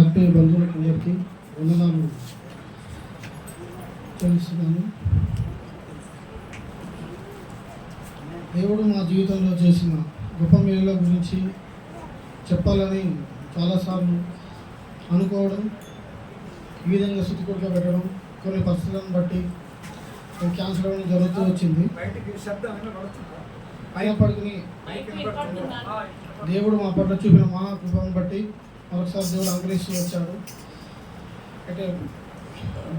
ఆత్మీయ బంధువులకు అందరికీ వందనాలు తెలుస్తున్నాను. దేవుడు మా జీవితంలో చేసిన గొప్ప మేలుల గురించి చెప్పాలని చాలాసార్లు అనుకోవడం, ఈ విధంగా స్థుతికొడుగా పెట్టడం, కొన్ని పరిస్థితులను బట్టి క్యాన్సర్ అవ్వడం జరుగుతూ వచ్చింది. అయినప్పటికీ దేవుడు మా పట్ల చూపిన మహాకృపను బట్టి మరొకసారి దేవుడు అనుగ్రహిస్తూ వచ్చాడు. అయితే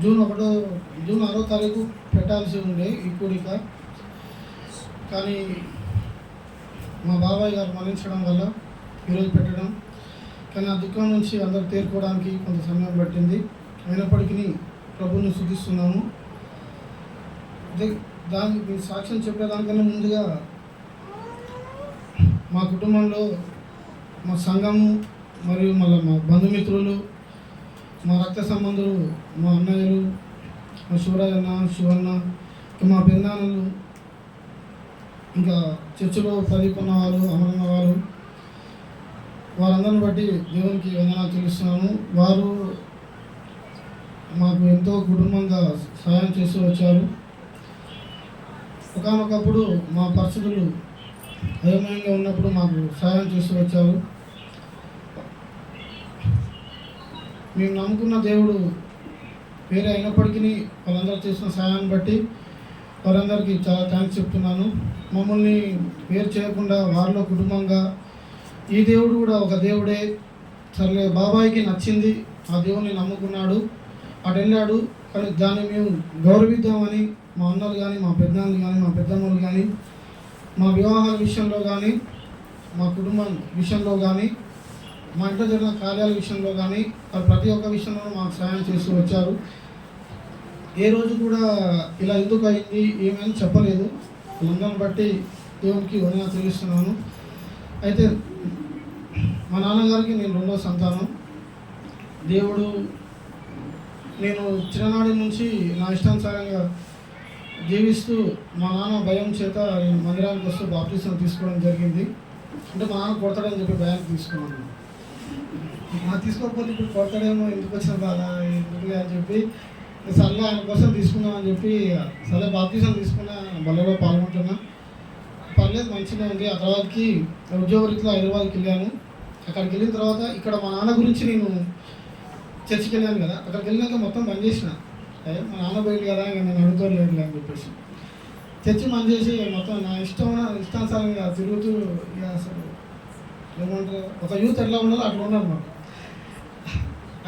జూన్ 6వ తారీఖు పెట్టాల్సి ఉండే ఈ కూడిక, కానీ మా బాబాయ్ గారు మరణించడం వల్ల ఈరోజు పెట్టడం, కానీ ఆ దుఃఖం నుంచి అందరూ తేరుకోవడానికి కొంత సమయం పట్టింది. అయినప్పటికీ ప్రభువుని స్తుతిస్తున్నాము. దానికి సాక్ష్యం చెప్పేదానికన్నా ముందుగా మా కుటుంబంలో మా సంఘము మరియు మళ్ళీ మా బంధుమిత్రులు, మా రక్త సంబంధులు, మా అన్నయ్యలు, మా శివరాజన్న, శివన్న, మా పెద్దనాన్నలు, ఇంకా చర్చిలో చదువుకున్న వాళ్ళు, అమరున్న వాళ్ళు, వారందరిని బట్టి దేవునికి వందనాలు తెలుస్తున్నాను. వారు మాకు ఎంతో కుటుంబంగా సహాయం చేస్తూ వచ్చారు. ఒకానొకప్పుడు మా పరిస్థితులు అయోమయంగా ఉన్నప్పుడు మాకు సహాయం చేస్తూ వచ్చారు. మేము నమ్ముకున్న దేవుడు వేరే అయినప్పటికీ వాళ్ళందరూ చేసిన సహాయాన్ని బట్టి వారందరికీ చాలా థ్యాంక్స్ చెప్తున్నాను. మమ్మల్ని వేరు చేయకుండా వారిలో కుటుంబంగా, ఈ దేవుడు కూడా ఒక దేవుడే, సర్లే బాబాయికి నచ్చింది, ఆ దేవుడిని నమ్ముకున్నాడు, అటు వెళ్ళాడు, కానీ దాన్ని మేము గౌరవిద్దామని మా అన్నలు కానీ, మా పెద్దనాన్నలు కానీ, మా పెద్దమ్మలు కానీ, మా వివాహాల విషయంలో కానీ, మా కుటుంబం విషయంలో కానీ, మా ఇంట్లో జరిగిన కార్యాల విషయంలో కానీ, ప్రతి ఒక్క విషయంలో మాకు సహాయం చేస్తూ వచ్చారు. ఏ రోజు కూడా ఇలా ఎందుకు అయింది ఏమని చెప్పలేదు. అందరిని బట్టి దేవునికి వందనాలు తెలుస్తున్నాను. అయితే మా నాన్నగారికి నేను 2వ సంతానం. దేవుడు, నేను చిన్ననాటి నుంచి నా ఇష్టానుసారంగా జీవిస్తూ మా నాన్న భయం చేత నేను మందిరానికి వస్తూ బాప్టిజం తీసుకోవడం జరిగింది. అంటే మా నాన్న కొడతాడని చెప్పి భయానికి తీసుకున్నాను. తీసుకోకపోతే ఇప్పుడు కొడతాడేమో, ఎందుకు వచ్చిన బాధ ఎందుకు అని చెప్పి సర్లే ఆయన కోసం తీసుకున్నామని చెప్పి సరే బాప్టిజం తీసుకున్నా, బలలో పాల్గొంటున్నా. పర్లేదు, మంచిగా ఉంది. ఆ తర్వాతకి ఉద్యోగరీత్యా హైదరాబాద్కి వెళ్ళాను. అక్కడికి వెళ్ళిన తర్వాత ఇక్కడ మా నాన్న గురించి నేను చర్చికి వెళ్ళాను కదా, అక్కడికి వెళ్ళినాక మొత్తం బంద్ చేసిన. మా నాన్న పోయింది కదా, ఇంకా నేను అడుగుతోలేదు అని చెప్పేసి చర్చి బంద్ చేసి మొత్తం నా ఇష్టానుసారంగా తిరుగుతూ, ఇక అసలు ఏమంటారు, ఒక యూత్ ఎట్లా ఉండాలో అట్లా ఉండాలన్నమాట.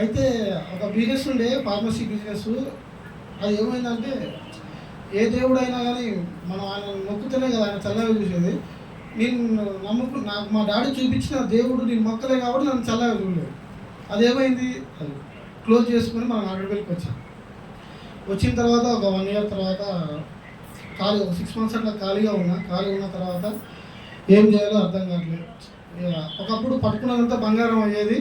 అయితే ఒక బిజినెస్ ఉండే, ఫార్మసీ బిజినెస్. అది ఏమైందంటే, ఏ దేవుడైనా కానీ మనం ఆయన మొక్కుతూనే కదా ఆయన చల్లగా చూసేది. నేను నాకు మా డాడీ చూపించిన దేవుడు నేను మొక్కలే కాబట్టి నన్ను చల్లగా చూడలేదు. అదేమైంది, అది క్లోజ్ చేసుకుని మనం అక్కడికి వచ్చాం. వచ్చిన తర్వాత ఒక 1 year తర్వాత ఖాళీ, ఒక 6 months అట్లా ఖాళీగా ఉన్న తర్వాత ఏం చేయాలో అర్థం కావట్లేదు. ఒకప్పుడు పట్టుకున్నదంతా బంగారం అయ్యేది,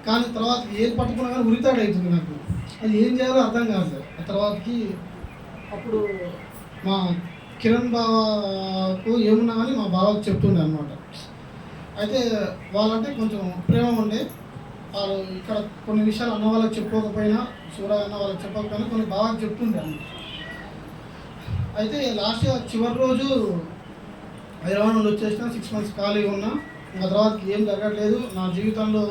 కానీ తర్వాత ఏది పట్టుకున్నా కానీ ఉరితాడు అవుతుంది నాకు. అది ఏం చేయాలో అర్థం కావట్లేదు. ఆ తర్వాతకి అప్పుడు మా కిరణ్ బావకు ఏమున్నా కానీ మా బావకు చెప్తుండే అనమాట. అయితే వాళ్ళంటే కొంచెం ప్రేమ ఉండే. వాళ్ళు ఇక్కడ కొన్ని విషయాలు అన్న వాళ్ళకి చెప్పుకోకపోయినా, సూర్య అన్న వాళ్ళకి చెప్పకపోయినా కొన్ని బావకు చెప్తుండే అన్నమాట. అయితే లాస్ట్ చివరి రోజు హైదరాబాద్ నుండి వచ్చేసిన, 6 months ఖాళీగా ఉన్నా. ఇంకా తర్వాతకి ఏం జరగట్లేదు నా జీవితంలో,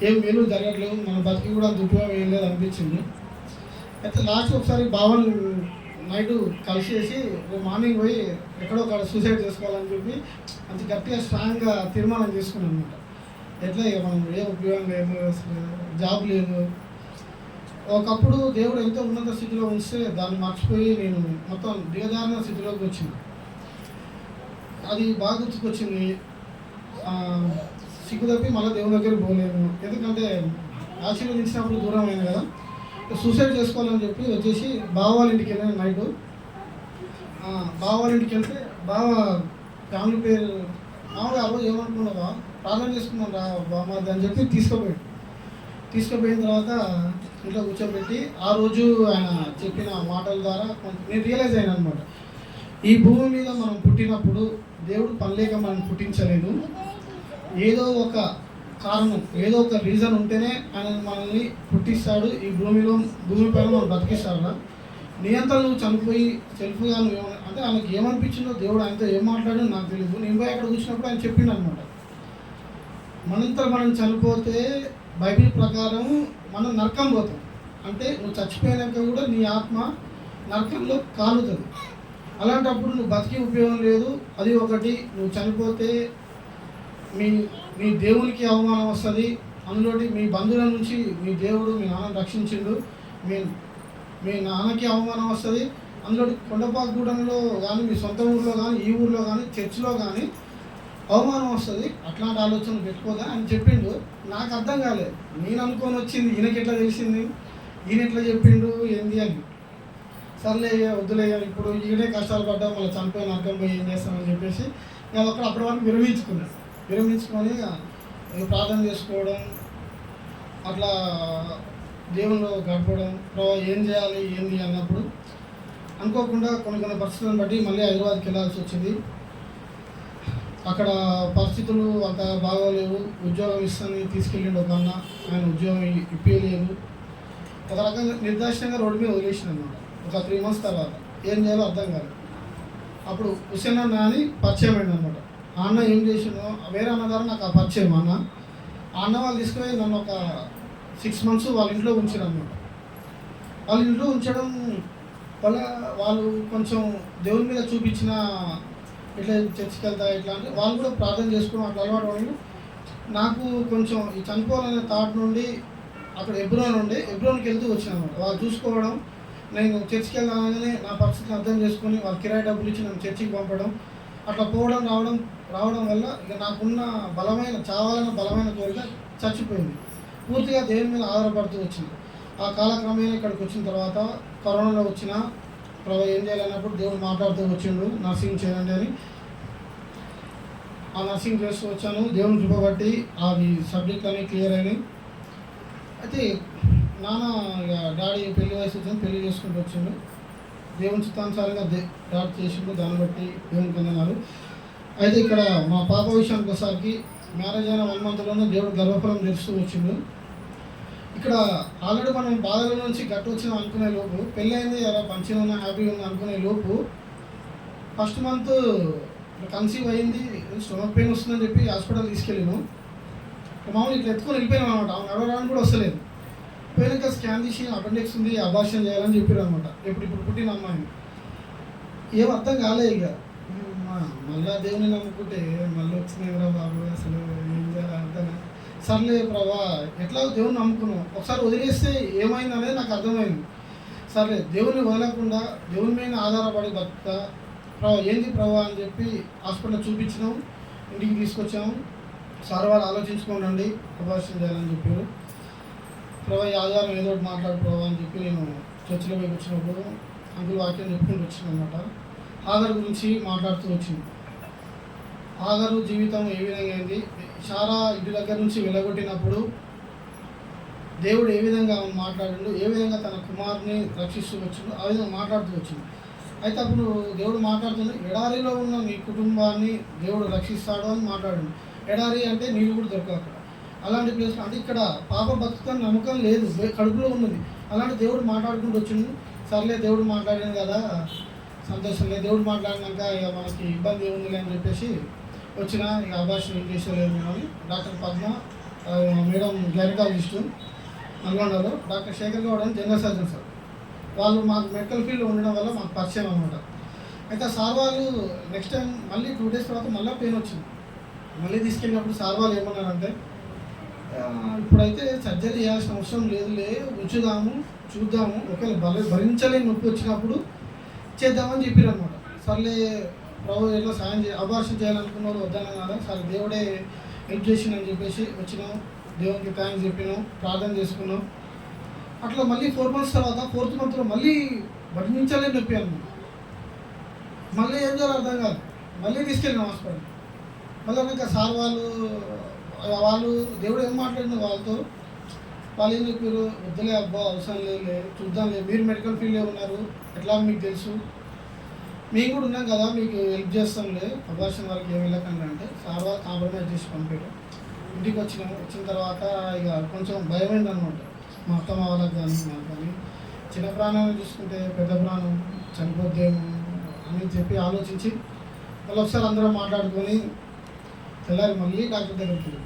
ఏం మేలు జరగట్లేదు, మన బతికి కూడా దుఃఖం ఏం లేదు అనిపించింది. అయితే లాస్ట్ ఒకసారి బావని నైట్ కలిసేసి మార్నింగ్ పోయి ఎక్కడో అక్కడ సూసైడ్ చేసుకోవాలని చెప్పి అంత గట్టిగా స్ట్రాంగ్గా తీర్మానం చేసుకున్నాను అనమాట. ఎట్లా ఇక మనం ఏ ఉపయోగం లేదు, అసలు జాబ్ లేదు. ఒకప్పుడు దేవుడు ఎంతో ఉన్నత స్థితిలో ఉంచితే దాన్ని మర్చిపోయి నేను మొత్తం దిగజారిన స్థితిలోకి వచ్చిన. అది బాగా గుర్తుకొచ్చింది. సిగ్గు తప్పి మళ్ళీ దేవుని దగ్గరికి పోలేము, ఎందుకంటే ఆశీర్వదించినప్పుడు దూరం అయింది కదా. సూసైడ్ చేసుకోవాలని చెప్పి వచ్చేసి బావ వాళ్ళ ఇంటికి వెళ్ళాను నైట్. బావ వాళ్ళ ఇంటికి వెళ్తే బావ ఫ్యామిలీ పేరు మామూలుగా ఆ రోజు ఏమనుకున్నావా, ప్రార్థన చేసుకున్నాను రా బామ్మది అని చెప్పి తీసుకుపోయిన తర్వాత ఇంట్లో కూర్చోబెట్టి ఆ రోజు ఆయన చెప్పిన మాటల ద్వారా నేను రియలైజ్ అయినా అనమాట. ఈ భూమి మీద మనం పుట్టినప్పుడు దేవుడు పనిలేక మనం పుట్టించలేదు. ఏదో ఒక కారణం, ఏదో ఒక రీజన్ ఉంటేనే ఆయన మనల్ని పుట్టిస్తాడు, ఈ భూమిపైన మనం బతికిస్తాడు. నియంత్రణ నువ్వు చనిపోయి సెల్ఫ్గా నువ్వు అంటే ఆయనకి ఏమనిపించిందో దేవుడు ఆయనతో ఏం మాట్లాడో నాకు తెలియదు. నేను పోయి అక్కడ కూర్చున్నప్పుడు ఆయన చెప్పిండు అనమాట, మనంతా మనం చనిపోతే బైబిల్ ప్రకారం మనం నరకం పోతాం. అంటే నువ్వు చచ్చిపోయినాక కూడా నీ ఆత్మ నరకంలో కాలుతుంది. అలాంటప్పుడు నువ్వు బతికి ఉపయోగం లేదు. అది ఒకటి, నువ్వు చనిపోతే మీ దేవునికి అవమానం వస్తుంది. అందులోటి మీ బంధువుల నుంచి మీ దేవుడు మీ నాన్నని రక్షించిండు, మీ నాన్నకి అవమానం వస్తుంది. అందులో కొండపాకగూడెంలో కానీ మీ సొంత ఊర్లో కానీ ఈ ఊర్లో కానీ చర్చిలో కానీ అవమానం వస్తుంది. అట్లాంటి ఆలోచనలు పెట్టుకోదా అని చెప్పిండు. నాకు అర్థం కాలేదు. నేను అనుకొని వచ్చింది ఈయనకి ఎట్లా తెలిసింది, ఈయన ఎట్లా చెప్పిండు ఏంది అని. సర్లే వద్దులే, ఇప్పుడు ఈయనే కష్టాలు పడ్డా మళ్ళీ చనిపోయి నరకం పోయి ఏం చేస్తామని చెప్పేసి నేను అప్పటి వరకు విరమించుకొని ప్రార్థన చేసుకోవడం, అట్లా దేవుళ్ళు గడపడం, ఏం చేయాలి ఏంది అన్నప్పుడు అనుకోకుండా కొన్ని పరిస్థితులను బట్టి మళ్ళీ హైదరాబాద్కి వెళ్ళాల్సి వచ్చింది. అక్కడ పరిస్థితులు అంత బాగోలేవు. ఉద్యోగం ఇస్తాను తీసుకెళ్ళిండు ఒక అన్న, ఆయన ఉద్యోగం ఇప్పలేదు. ఒక రకంగా నిర్దాక్షిణ్యంగా రోడ్డు మీద వదిలేసిన అనమాట. ఒక 3 months తర్వాత ఏం చేయాలో అర్థం కాదు. అప్పుడు హుసేన్ అన్న అని పరిచయం అయింది అనమాట. ఆ అన్న ఏం చేసిండో వేరే అన్న ద్వారా నాకు ఆ పరిచయం అన్న. ఆ అన్న వాళ్ళు తీసుకుని నన్ను ఒక 6 months వాళ్ళ ఇంట్లో ఉంచారు అనమాట. వాళ్ళ ఇంట్లో ఉంచడం వల్ల వాళ్ళు కొంచెం దేవుని మీద చూపించిన ఇట్లా చర్చికి వెళ్తా ఇట్లా అంటే వాళ్ళు కూడా ప్రార్థన చేసుకోవడం అట్లా అలవాటు వాళ్ళు. నాకు కొంచెం ఈ చనిపోవాలనే థాట్ నుండి అక్కడ ఎబ్రోన్కి వెళ్తూ వచ్చిన అనమాట. వాళ్ళు చూసుకోవడం, నేను చర్చికి వెళ్ళగానే నా పరిస్థితిని అర్థం చేసుకొని వాళ్ళు కిరాయి డబ్బులు ఇచ్చి నన్ను చర్చికి పంపడం, అట్లా పోవడం రావడం వల్ల ఇక నాకున్న చావాలన్న బలమైన కోరిక చచ్చిపోయింది. పూర్తిగా దేవుని మీద ఆధారపడుతూ వచ్చింది. ఆ కాలక్రమేణా ఇక్కడికి వచ్చిన తర్వాత కరోనాలో వచ్చిన ప్రభు ఏం చేయాలన్నప్పుడు దేవుడు మాట్లాడుతూ వచ్చిండు, నర్సింగ్ చేయండి అని. ఆ నర్సింగ్ చేస్తూ వచ్చాను. దేవుని కృపబట్టి అది సబ్జెక్ట్ అన్నీ క్లియర్ అయినాయి. అయితే నాన్న ఇక డాడీ పెళ్లి వయసు వచ్చింది, పెళ్లి చేసుకుంటూ వచ్చిండు. దేవుని చిత్తానుసారంగా డాడీ చేసిండు, దాన్ని బట్టి దేవుని పొందినారు. అయితే ఇక్కడ మా పాప విషయానికి ఒకసారికి మ్యారేజ్ అయిన 1 monthలోనే దేవుడు గర్భఫలం తెరుస్తూ వచ్చిండు. ఇక్కడ ఆల్రెడీ మనం బాధల నుంచి గట్టు వచ్చిన అనుకునే లోపు పెళ్ళి అయింది, ఎలా మంచిగా ఉన్నా హ్యాపీగా ఉంది అనుకునే లోపు ఫస్ట్ మంత్ కన్సీవ్ అయింది. స్టొమక్ పెయిన్ వస్తుందని చెప్పి హాస్పిటల్ తీసుకెళ్ళాను. మామూలు ఇట్లా ఎత్తుకొని వెళ్ళిపోయాను అనమాట. ఆమె నడవడానికి కూడా వస్తలేదు. పోయినాక స్కాన్ తీసి అపెండిక్స్ ఉంది, అబార్షన్ చేయాలని చెప్పారు అనమాట. ఇప్పుడు పుట్టిన అమ్మాయిని ఏం అర్థం కాలే. ఇక మళ్ళా దేవుని నమ్ముకుంటే మళ్ళీ వచ్చినాయి రా బాబు, అసలు ఏం చేయాలి అర్థం. సర్లే ప్రభా, ఎట్లా దేవుని నమ్ముకున్నాం, ఒకసారి వదిలేస్తే ఏమైంది అనేది నాకు అర్థమైంది. సర్లే దేవుని వదలకుండా దేవుని మీద ఆధారపడి బతుకుతా ప్రభా, ఏంది ప్రభా అని చెప్పి హాస్పిటల్ చూపించినాం, ఇంటికి తీసుకొచ్చాము. సార్ వాళ్ళు ఆలోచించుకోనండి, అబార్షన్ చేయాలని చెప్పారు. ప్రభా ఈ ఆధారం ఏదో ఒకటి మాట్లాడు ప్రభా అని చెప్పి నేను చర్చిలో పోయి వచ్చినప్పుడు అంకుల్ వాక్యం చెప్పుకుంటూ వచ్చింది అనమాట. ఆగర్ గురించి మాట్లాడుతూ వచ్చింది. ఆగరు జీవితం ఏ విధంగా అయింది, సారా ఇంటి దగ్గర నుంచి వెళ్ళగొట్టినప్పుడు దేవుడు ఏ విధంగా మాట్లాడిండు, ఏ విధంగా తన కుమారుని రక్షిస్తూ వచ్చిండు, ఆ విధంగా మాట్లాడుతూ వచ్చింది. అయితే అప్పుడు దేవుడు మాట్లాడుతుంది, ఎడారిలో ఉన్న నీ కుటుంబాన్ని దేవుడు రక్షిస్తాడు అని మాట్లాడిండు. ఎడారి అంటే నీళ్ళు కూడా దొరకదు అక్కడ. అలాంటి ప్లేస్లో అంటే ఇక్కడ పాప బతుకుతాన్ని నమ్మకం లేదు, కడుపులో ఉన్నది. అలాంటి దేవుడు మాట్లాడుకుంటూ వచ్చింది. సర్లే దేవుడు మాట్లాడింది కదా, సంతోషం లేదు. దేవుడు మాట్లాడినాక ఇక మనకి ఇబ్బంది ఏముంది అని చెప్పేసి వచ్చిన ఇక అబార్షన్ ఏం చేసేలేదు అని డాక్టర్ పద్మ మేడం గైనకాలజిస్టు నల్గొండలో, డాక్టర్ శేఖర్ గౌడ్ అని జనరల్ సర్జన్ సార్. వాళ్ళు మాకు మెడికల్ ఫీల్డ్లో ఉండడం వల్ల మాకు పరిచయం అనమాట. అయితే సార్ వాళ్ళు నెక్స్ట్ టైం మళ్ళీ 2 days తర్వాత మళ్ళీ పెయిన్ వచ్చింది. మళ్ళీ తీసుకెళ్ళినప్పుడు సార్ వాళ్ళు ఏమన్నారంటే, ఇప్పుడైతే సర్జరీ చేయాల్సిన అవసరం లేదులే, ఉంచుదాము చూద్దాము, ఒకవేళ భరించలేని నొప్పి వచ్చినప్పుడు చేద్దామని చెప్పారు అనమాట. సర్లే ప్రభు ఎట్లా సాయం అబార్షన్ చేయాలనుకున్నారు, వద్దాను కదా, సరే దేవుడే హెల్ప్ చేసిందని చెప్పేసి వచ్చినాం. దేవునికి థ్యాంక్స్ చెప్పినాం, ప్రార్థన చేసుకున్నాం. అట్లా మళ్ళీ 4 months తర్వాత 4th monthలో మళ్ళీ భరించలేని నొప్పి అనమాట. మళ్ళీ ఏం చేయాలో అర్థం కాదు. మళ్ళీ తీసుకెళ్ళినాం హాస్పిటల్. మళ్ళీ ఇంకా సార్ వాళ్ళు దేవుడు ఏం మాట్లాడిన వాళ్ళతో, వాళ్ళు ఏం చెప్పారు, వద్దులే అబ్బా అవసరం లేదు, చూద్దాంలే, మీరు మెడికల్ ఫీల్డ్లో ఉన్నారు, ఎట్లా మీకు తెలుసు, మేము కూడా ఉన్నాం కదా, మీకు హెల్ప్ చేస్తాంలే, అబార్షన్ వాళ్ళకి ఏమి వెళ్ళకండి అంటే సార్ వాళ్ళు కాంప్రమైజ్ చేసి పంపారు. ఇంటికి వచ్చిన తర్వాత ఇక కొంచెం భయమైంది అనమాట. మా అత్తమ్మ వాళ్ళకి కానీ నాకు కానీ చిన్న ప్రాణాన్ని చూసుకుంటే పెద్ద ప్రాణం చనిపోద్దేమో అని చెప్పి ఆలోచించి మళ్ళీ ఒకసారి అందరం మాట్లాడుకొని తెల్లారి మళ్ళీ డాక్టర్ దగ్గరికి వెళ్ళి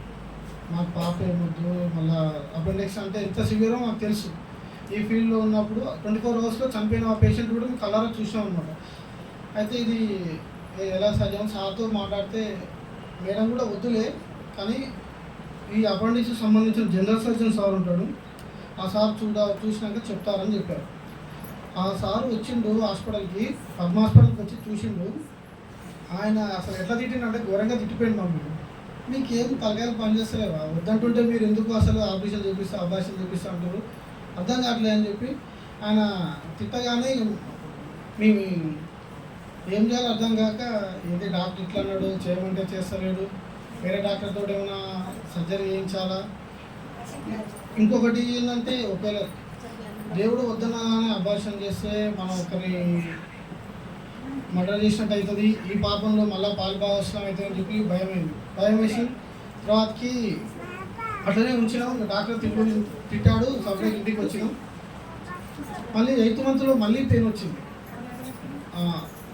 మాకు పాప ఏమొద్దు, మళ్ళీ అపెండిక్స్ అంటే ఎంత సివియరో మాకు తెలుసు. ఈ ఫీల్డ్లో ఉన్నప్పుడు 24 అవర్స్లో చనిపోయిన ఆ పేషెంట్ కూడా మేము కలరా చూసాం అనమాట. అయితే ఇది ఎలా సజం సార్తో మాట్లాడితే మేడం కూడా వద్దులే, కానీ ఈ అపెండిక్స్ సంబంధించిన జనరల్ సర్జన్ సార్ ఉంటాడు, ఆ సార్ చూసినాక చెప్తారని చెప్పారు. ఆ సార్ వచ్చిండు హాస్పిటల్కి, పద్మ హాస్పిటల్కి వచ్చి చూసిండు. ఆయన అసలు ఎట్లా తిట్టిండంటే ఘోరంగా తిట్టిపోయింది మమ్మల్ని. మీకేం తలకాయలు పనిచేస్తలేవా, వద్దంటుంటే మీరు ఎందుకు అసలు అబార్షన్ చూపిస్తా అంటారు, అర్థం కావట్లేదు అని చెప్పి ఆయన తిట్టగానే మేము ఏం చేయాలో అర్థం కాక ఏంటి డాక్టర్ ఇట్లా అన్నాడు, చేయమంటే చేస్తలేడు, వేరే డాక్టర్తో ఏమైనా సర్జరీ చేయించాలా. ఇంకొకటి ఏంటంటే ఒకవేళ దేవుడు వద్దనగానే అబార్షన్ చేస్తే మనం ఒకరి మర్డర్ చేసినట్టు అవుతుంది, ఈ పాపంలో మళ్ళీ పాల్పవసరం అవుతుంది అని చెప్పి భయం వేసి తర్వాతకి అట్లనే ఉంచినాం. డాక్టర్ తిట్టాడు, సపరేట్ ఇంటికి వచ్చినాం. మళ్ళీ 8th మంత్లో మళ్ళీ పెయిన్ వచ్చింది,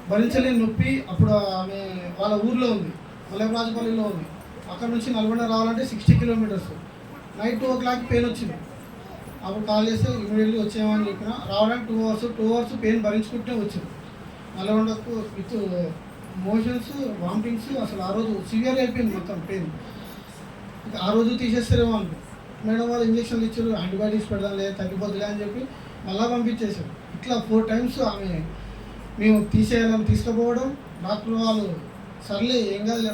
భరించలేని నొప్పి. అప్పుడు ఆమె వాళ్ళ ఊర్లో ఉంది, మల్లెరాజపల్లిలో ఉంది. అక్కడ నుంచి నల్గొండ రావాలంటే 60 కిలోమీటర్స్. నైట్ 2 o'clock పెయిన్ వచ్చింది. అప్పుడు కాల్ చేస్తే ఇమీడియట్లీ వచ్చేయమని చెప్పిన. రావడానికి 2 hours పెయిన్ భరించుకుంటే వచ్చింది. నల్గొండకు విత్ మోషన్స్, వామిటింగ్స్, అసలు ఆ రోజు సివియర్ అయిపోయింది మొత్తం పెయిన్. ఆ రోజు తీసేస్తారేమో అనుకో. మేడం వాళ్ళు ఇంజక్షన్లు ఇచ్చారు, యాంటీబయాటిక్స్ పెడదాంలే తగ్గిపోతులే అని చెప్పి మళ్ళీ పంపించేశారు. ఇట్లా 4 times ఆమె మేము తీసేయాలని తీసుకుపోవడం, డాక్టర్ వాళ్ళు సర్లే ఏం కాదు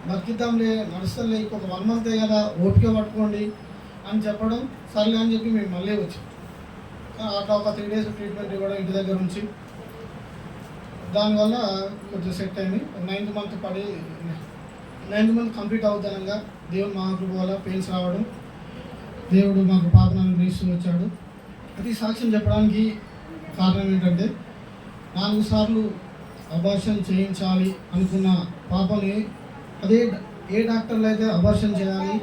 బతికిద్దాంలే నడుస్తాంలే ఇంకొక 1 month కదా ఓపిక పట్టుకోండి అని చెప్పడం, సర్లే అని చెప్పి మేము మళ్ళీ వచ్చాం. అట్లా ఒక 3 days ట్రీట్మెంట్ ఇవ్వడం ఇంటి దగ్గర నుంచి. దానివల్ల కొంచెం సెట్ అయింది. 9th month పడి 9th month కంప్లీట్ అవుతానంగా దేవుడు మహాకృప వల్ల పెయిన్స్ రావడం, దేవుడు మాకు పాపను అనుగ్రహిస్తూ వచ్చాడు. అది సాక్ష్యం చెప్పడానికి కారణం ఏంటంటే 4 సార్లు అబార్షన్ చేయించాలి అనుకున్న పాపని ఏ డాక్టర్లు అయితే అబార్షన్ చేయాలి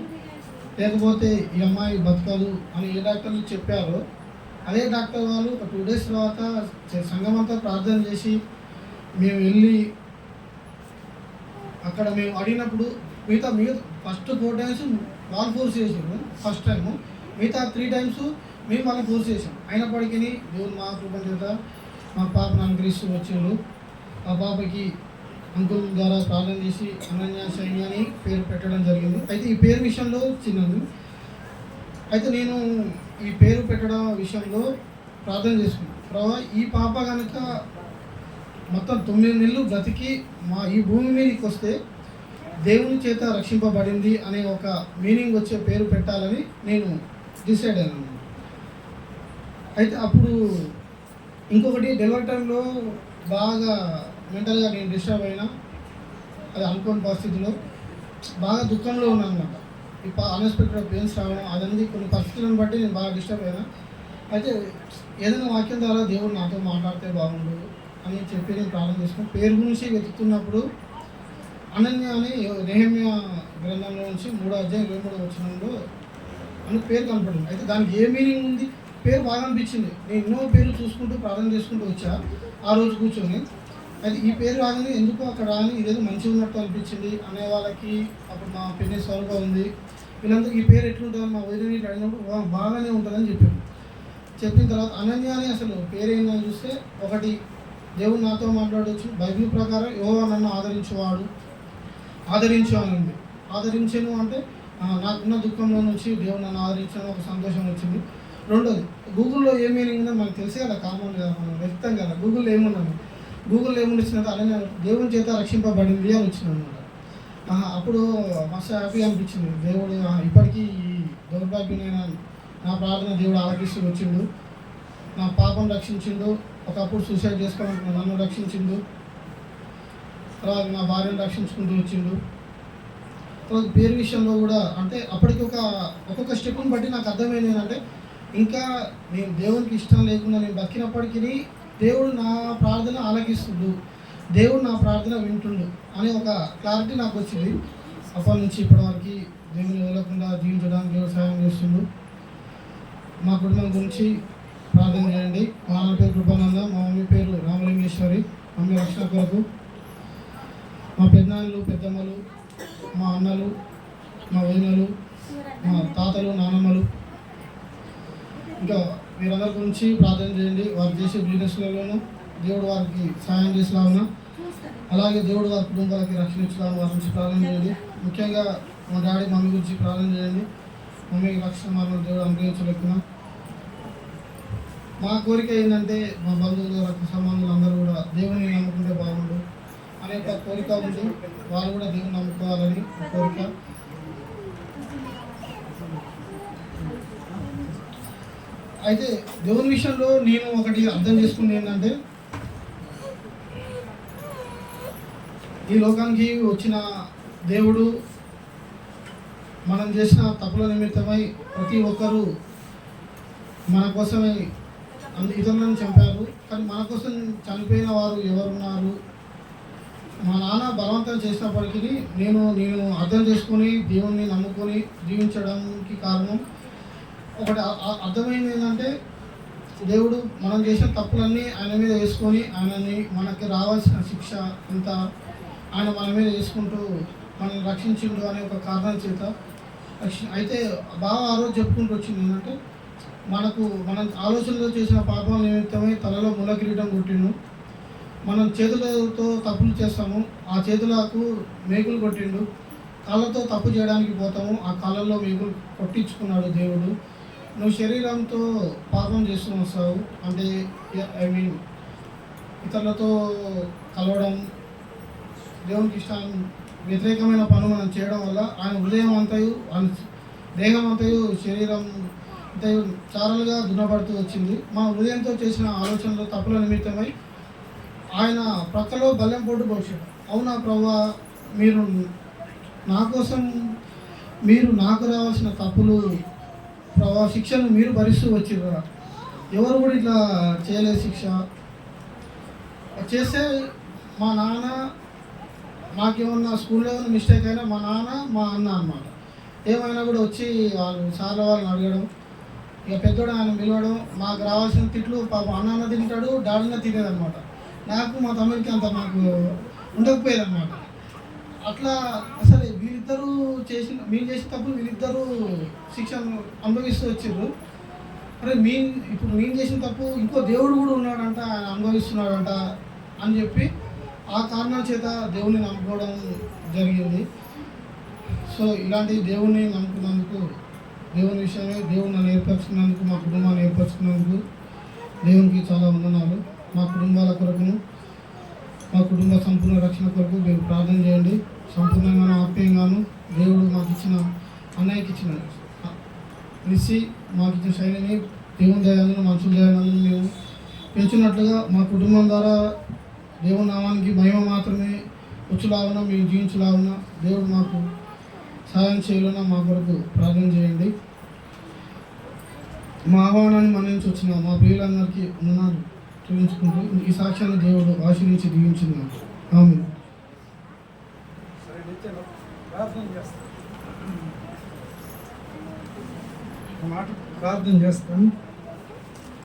లేకపోతే ఈ అమ్మాయి బతకదు అని ఏ డాక్టర్లు చెప్పారో అదే డాక్టర్ వాళ్ళు ఒక 2 days తర్వాత సంఘం అంతా ప్రార్థన చేసి మేము వెళ్ళి అక్కడ మేము అడిగినప్పుడు మిగతా ఫస్ట్ 4 times వాళ్ళు ఫోర్స్ చేసాము. ఫస్ట్ టైము మిగతా 3 times మేము వాళ్ళని ఫోర్స్ చేసాం. అయినప్పటికీ దేవుడు మా కృప చేత మా పాపను అనుగ్రహిస్తూ వచ్చాడు. ఆ పాపకి అంకుల్ ద్వారా ప్రార్థన చేసి అనన్య శైని అని పేరు పెట్టడం జరిగింది. అయితే ఈ పేరు విషయంలో చిన్నది. అయితే నేను ఈ పేరు పెట్టడం విషయంలో ప్రార్థన చేసుకున్నాను. ప్రభావ ఈ పాప కనుక మొత్తం 9 నెలలు బ్రతికి ఈ భూమి మీదకి వస్తే దేవుని చేత రక్షింపబడింది అనే ఒక మీనింగ్ వచ్చే పేరు పెట్టాలని నేను డిసైడ్ అయ్యాను. అయితే అప్పుడు ఇంకొకటి డెలివరీ టైంలో బాగా మెంటల్గా నేను డిస్టర్బ్ అయినా, అది అనుకోని పరిస్థితిలో బాగా దుఃఖంలో ఉన్నాను అనమాట. ఇప్పుడు అన్ఎక్స్పెక్టెడ్ పెయిన్స్ రావడం అదన్నీ కొన్ని పరిస్థితులను బట్టి నేను బాగా డిస్టర్బ్ అయినా. అయితే ఏదైనా వాక్యం ద్వారా దేవుడు నాతో మాట్లాడితే బాగుండు అని చెప్పి నేను ప్రార్థన చేసుకుని పేరు గురించి వెతుకుతున్నప్పుడు అనన్య అని నెహెమ్యా గ్రంథంలో నుంచి 3:23 అని పేరు కనపడింది. అయితే దానికి ఏ మీనింగ్ ఉంది, పేరు బాగా అనిపించింది. నేను ఎన్నో పేర్లు చూసుకుంటూ ప్రార్థన చేసుకుంటూ వచ్చా ఆ రోజు కూర్చొని. అయితే ఈ పేరు రాగానే ఎందుకు అక్కడ రాని ఇదేదో మంచిగా ఉన్నట్టు అనిపించింది అనే వాళ్ళకి అప్పుడు మా పెళ్లి స్వరూప ఉంది, వీళ్ళందరూ ఈ పేరు ఎట్లుంటుందని మా వదిలి అడిగినప్పుడు బాగానే ఉంటుందని చెప్పాను. చెప్పిన తర్వాత అనన్య అని అసలు పేరు ఏందని చూస్తే ఒకటి దేవుడు నాతో మాట్లాడవచ్చు. బైబిల్ ప్రకారం యెహోవా నన్ను ఆదరించు అని ఉంది. ఆదరించాను అంటే నాకున్న దుఃఖంలో నుంచి దేవుడు నన్ను ఆదరించాను, ఒక సంతోషం వచ్చింది. రెండోది గూగుల్లో ఏ మీనింగ్ ఉందో మనకు తెలిసి కదా, కామన్గా మనం వ్యక్తం కదా. గూగుల్లో ఏముండిచ్చినట్టు అనన్య దేవుని చేత రక్షింపబడింది అని వచ్చింది అనమాట. అప్పుడు మస్తు హ్యాపీ అనిపించింది. దేవుడు ఇప్పటికీ ఈ దౌర్భాగ్యమైన నా ప్రార్థన దేవుడు ఆలకిస్తూ వచ్చిండు, నా పాపం రక్షించిండు. ఒకప్పుడు సూసైడ్ చేసుకోవాలనుకున్న నన్ను రక్షించిండు, తర్వాత నా భార్యను రక్షించుకుంటూ వచ్చిండు. తర్వాత పేరు విషయంలో కూడా అంటే అప్పటికి ఒక్కొక్క స్టెప్ని బట్టి నాకు అర్థమైంది ఏంటంటే ఇంకా నేను దేవునికి ఇష్టం లేకుండా నేను బతికినప్పటికీ దేవుడు నా ప్రార్థన ఆలకిస్తుండు, దేవుడు నా ప్రార్థన వింటుండు అనే ఒక క్లారిటీ నాకు వచ్చింది. అప్పటి నుంచి ఇప్పటివరకు దేవుని వదలకుండా జీవించడానికి దేవుడు సహాయం చేస్తుండు. మా కుటుంబం గురించి ప్రార్థన చేయండి. మా నాన్న పేరు కృపానంద, మా మమ్మీ పేరు రామలింగేశ్వరి. మమ్మీ రక్షణ కొరకు మా పెద్దనాన్నలు పెద్దమ్మలు, మా అన్నలు, మా వదినలు, మా తాతలు నానమ్మలు, ఇంకా వీరందరి గురించి ప్రార్థన చేయండి. వారు చేసే బిజినెస్లలోనూ దేవుడు వారికి సహాయం చేసేలాగా, అలాగే దేవుడు వారి కుటుంబాలకి రక్షణ ఇచ్చేలాగా వారి నుంచి ప్రార్థన చేయండి. ముఖ్యంగా మా డాడీ మమ్మీ గురించి ప్రార్థన చేయండి. మమ్మీకి రక్షణ మార్గం దేవుడు అనుగ్రహించలేకున్నా. మా కోరిక ఏంటంటే మా బంధువులు రక్త సంబంధులు అందరూ కూడా దేవుని నమ్ముకుంటే బాగుండు అనే ఒక కోరిక ఉంది. వాళ్ళు కూడా దేవుని నమ్ముకోవాలని కోరిక. అయితే దేవుని విషయంలో నేను ఒకటి అర్థం చేసుకుంది ఏంటంటే, ఈ లోకానికి వచ్చిన దేవుడు మనం చేసిన తప్పుల నిమిత్తమై ప్రతి ఒక్కరూ మన కోసమై ఇతరులను చంపారు. కానీ మన కోసం చనిపోయిన వారు ఎవరున్నారు? మా నాన్న బలవంతం చేసినప్పటికీ నేను అర్థం చేసుకొని దేవుణ్ణి నమ్ముకొని జీవించడానికి కారణం ఒకటి అర్థమైంది ఏంటంటే, దేవుడు మనం చేసిన తప్పులన్నీ ఆయన మీద వేసుకొని ఆయనని మనకి రావాల్సిన శిక్ష అంతా ఆయన మన మీద వేసుకుంటూ మనల్ని రక్షించిండు అనే ఒక కారణం చేత అయితే బాగా ఆ రోజు చెప్పుకుంటూ వచ్చింది ఏంటంటే, మనం ఆలోచనలో చేసిన పాపం నిమిత్తమై తలలో ముల కిరీటం కొట్టిండు. మనం చేతులతో తప్పులు చేస్తాము, ఆ చేతులకు మేకులు కొట్టిండు. కాళ్ళతో తప్పు చేయడానికి పోతాము, ఆ కాళ్ళల్లో మేకులు కొట్టించుకున్నాడు దేవుడు. నువ్వు శరీరంతో పాపం చేస్తూ వస్తావు అంటే ఇతరులతో కలవడం, దేవునికి ఇష్టాన్ని వ్యతిరేకమైన పనులు మనం చేయడం వల్ల ఆయన హృదయం అంతయు దేహం అంతయు శరీరం అంతయు చారలుగా దున్నపడుతూ వచ్చింది. మా హృదయంతో చేసిన ఆలోచనలు తప్పుల నిమిత్తమై ఆయన ప్రక్కలో బల్లెం పోటు పోసాడు. అవునా ప్రభువా, మీరు నా కోసం నాకు రావాల్సిన తప్పులు ప్రభావ శిక్షను మీరు భరిస్తూ వచ్చిర్రు. ఎవరు కూడా ఇట్లా చేయలేదు. శిక్ష చేస్తే మా నాన్న మాకేమన్నా స్కూల్లో ఏమైనా మిస్టేక్ అయినా మా నాన్న మా అన్న అన్నమాట ఏమైనా కూడా వచ్చి సార్ల వాళ్ళని అడగడం, ఇక పెద్దోడు ఆయన పిలవడం, మాకు రావాల్సిన తిట్లు పాప అన్న తింటాడు, డాడీన తినేదన్నమాట. నాకు మా తమ్ముడికి అంత నాకు ఉండకపోయేది అనమాట. అట్లా అసలు వీళ్ళిద్దరూ మీరు చేసిన తప్పు వీళ్ళిద్దరూ శిక్షను అనుభవిస్తూ వచ్చారు. అరే ఇప్పుడు నేను చేసిన తప్పు ఇంకో దేవుడు కూడా ఉన్నాడంట, ఆయన అనుభవిస్తున్నాడంట అని చెప్పి ఆ కారణం చేత దేవుణ్ణి నమ్ముకోవడం జరిగింది. సో ఇలాంటి దేవుణ్ణి నమ్ముకున్నందుకు, దేవుని విషయమే దేవుడు నన్ను ఏర్పరచుకున్నందుకు, మా కుటుంబాన్ని ఏర్పరచుకున్నందుకు దేవునికి చాలా వందనాలు. మా కుటుంబాల కొరకును, మా కుటుంబ సంపూర్ణ రక్షణ కొరకు మీరు ప్రార్థన చేయండి. సంపూర్ణంగాను ఆప్యాయంగాను దేవుడు మాకు ఇచ్చిన అన్నయ్యకి ఇచ్చిన నిస్సి మాకు ఇచ్చిన శైలిని దేవుని దయాలను మనుషుల దయాలను మేము పెంచినట్లుగా మా కుటుంబం ద్వారా దేవుని నామానికి మహిమ మాత్రమే వచ్చులాగున మేము జీవించలాగున దేవుడు మాకు సహాయం చేయాలన్నా మా కొరకు ప్రార్థన చేయండి. మా ఆహ్వానాన్ని మన్నించి వచ్చిన మా ప్రియులందరికీ వందనాలు చూపించుకుంటూ ఈ సాక్ష్యాన్ని దేవుడు ఆశీర్వించి దీవించున్నాడు. ఆమేన్. ప్రార్థన చేస్తాను.